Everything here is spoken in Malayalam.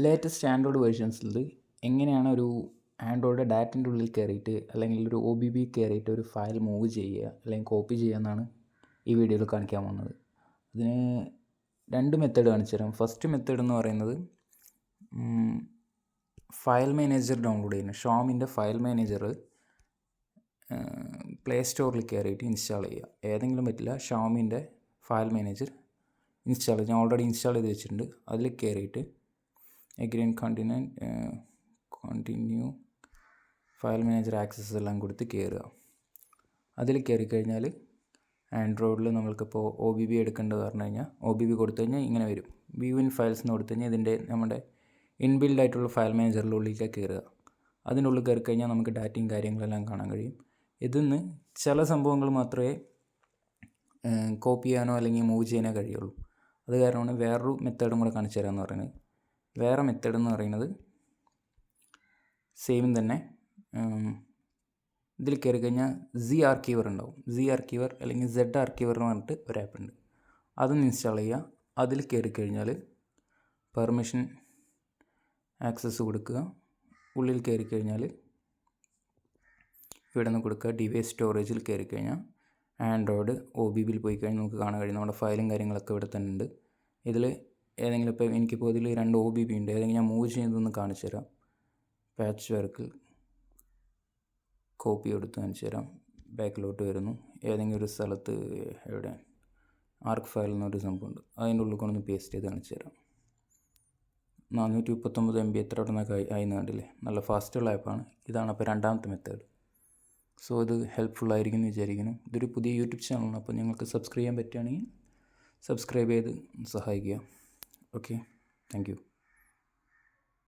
ലേറ്റസ്റ്റ് ആൻഡ്രോയിഡ് വേർഷൻസിൽ എങ്ങനെയാണ് ഒരു ആൻഡ്രോയിഡ് ഡാറ്റൻ്റെ ഉള്ളിൽ കയറിയിട്ട് അല്ലെങ്കിൽ ഒരു OBB കയറിയിട്ട് ഒരു ഫയൽ മൂവ് ചെയ്യുക അല്ലെങ്കിൽ കോപ്പി ചെയ്യുക എന്നാണ് ഈ വീഡിയോയിൽ കാണിക്കാൻ പോകുന്നത്. അതിന് രണ്ട് മെത്തേഡ് കാണിച്ചു തരാം. ഫസ്റ്റ് മെത്തേഡ് എന്ന് പറയുന്നത് ഫയൽ മാനേജർ ഡൗൺലോഡ് ചെയ്യുന്നത്. ഷോമിൻ്റെ ഫയൽ മാനേജർ പ്ലേ സ്റ്റോറിൽ കയറിയിട്ട് ഇൻസ്റ്റാൾ ചെയ്യുക. ഏതെങ്കിലും പറ്റില്ല, ഷോമിൻ്റെ ഫയൽ മാനേജർ ഇൻസ്റ്റാൾ ചെയ്ത് ഞാൻ ഓൾറെഡി ഇൻസ്റ്റാൾ ചെയ്ത് വെച്ചിട്ടുണ്ട്. അതിൽ കയറിയിട്ട് എഗ്രീൻ കണ്ടിന്യൂ ഫയൽ മാനേജർ ആക്സസ് എല്ലാം കൊടുത്ത് കയറുക. അതിൽ കയറി കഴിഞ്ഞാൽ ആൻഡ്രോയിഡിൽ നമ്മൾക്കിപ്പോൾ OBB എടുക്കേണ്ടത് പറഞ്ഞു കഴിഞ്ഞാൽ OBB കൊടുത്തു കഴിഞ്ഞാൽ ഇങ്ങനെ വരും. വ്യൂ ഇൻ ഫയൽസ് എന്ന് കൊടുത്തു കഴിഞ്ഞാൽ ഇതിൻ്റെ നമ്മുടെ ഇൻബിൽഡ് ആയിട്ടുള്ള ഫയൽ മാനേജറിൻ്റെ ഉള്ളിലേക്ക് കയറുക. അതിൻ്റെ ഉള്ളിൽ കയറി കഴിഞ്ഞാൽ നമുക്ക് ഡാറ്റയും കാര്യങ്ങളെല്ലാം കാണാൻ കഴിയും. ഇതിന്ന് ചില സംഭവങ്ങൾ മാത്രമേ കോപ്പി ചെയ്യാനോ അല്ലെങ്കിൽ മൂവ് ചെയ്യാനോ കഴിയുള്ളൂ. അത് കാരണമാണ് വേറൊരു മെത്തേഡും കൂടെ കാണിച്ചു തരാമെന്ന് പറയുന്നത്. വേറെ മെത്തേഡ് എന്ന് പറയുന്നത് സെയിം തന്നെ. ഇതിൽ കയറി കഴിഞ്ഞാൽ Z ആർക്കീവർ ഉണ്ടാവും. Z ആർക്കീവർ അല്ലെങ്കിൽ Z ആർക്കീവർ എന്ന് പറഞ്ഞിട്ട് ഒരു ആപ്പ് ഉണ്ട്. അതൊന്ന് ഇൻസ്റ്റാൾ ചെയ്യുക. അതിൽ കയറി കഴിഞ്ഞാൽ പെർമിഷൻ ആക്സസ് കൊടുക്കുക. ഉള്ളിൽ കയറി കഴിഞ്ഞാൽ ഇവിടെ നിന്ന് കൊടുക്കുക. ഡിവൈസ് സ്റ്റോറേജിൽ കയറി കഴിഞ്ഞാൽ ആൻഡ്രോയിഡ് OBBയിൽ പോയി കഴിഞ്ഞാൽ നമുക്ക് കാണാൻ കഴിയും. നമ്മുടെ ഫയലും കാര്യങ്ങളൊക്കെ ഇവിടെ തന്നെ ഉണ്ട്. ഇതിൽ ഏതെങ്കിലും ഇപ്പോൾ എനിക്കിപ്പോൾ ഇതിൽ 2 OBB ഉണ്ട്. ഏതെങ്കിലും ഞാൻ മൂവ് ചെയ്യുന്നതൊന്ന് കാണിച്ചു തരാം. പാച്ച് വർക്ക് കോപ്പി എടുത്ത് കാണിച്ചു തരാം. ബാക്കിലോട്ട് വരുന്നു. ഏതെങ്കിലും ഒരു സ്ഥലത്ത് എവിടെ ആർക്ക് ഫയൽ എന്നൊരു സംഭവമുണ്ട്. അതിൻ്റെ ഉള്ളിൽ കൊണ്ടൊന്ന് പേസ്റ്റ് ചെയ്ത് കാണിച്ചു തരാം. 439 MB എത്ര ഉണ്ടെന്നൊക്കെ ആയിന്ന് കണ്ടില്ലേ. നല്ല ഫാസ്റ്റുള്ള ആപ്പാണ്. ഇതാണ് അപ്പോൾ രണ്ടാമത്തെ മെത്തേഡ്. സോ ഇത് ഹെൽപ്ഫുൾ ആയിരിക്കും എന്ന് വിചാരിക്കുന്നു. ഇതൊരു പുതിയ യൂട്യൂബ് ചാനലാണ്. അപ്പോൾ നിങ്ങൾക്ക് സബ്സ്ക്രൈബ് ചെയ്യാൻ പറ്റുകയാണെങ്കിൽ സബ്സ്ക്രൈബ് ചെയ്ത് സഹായിക്കുക. Okay, thank you.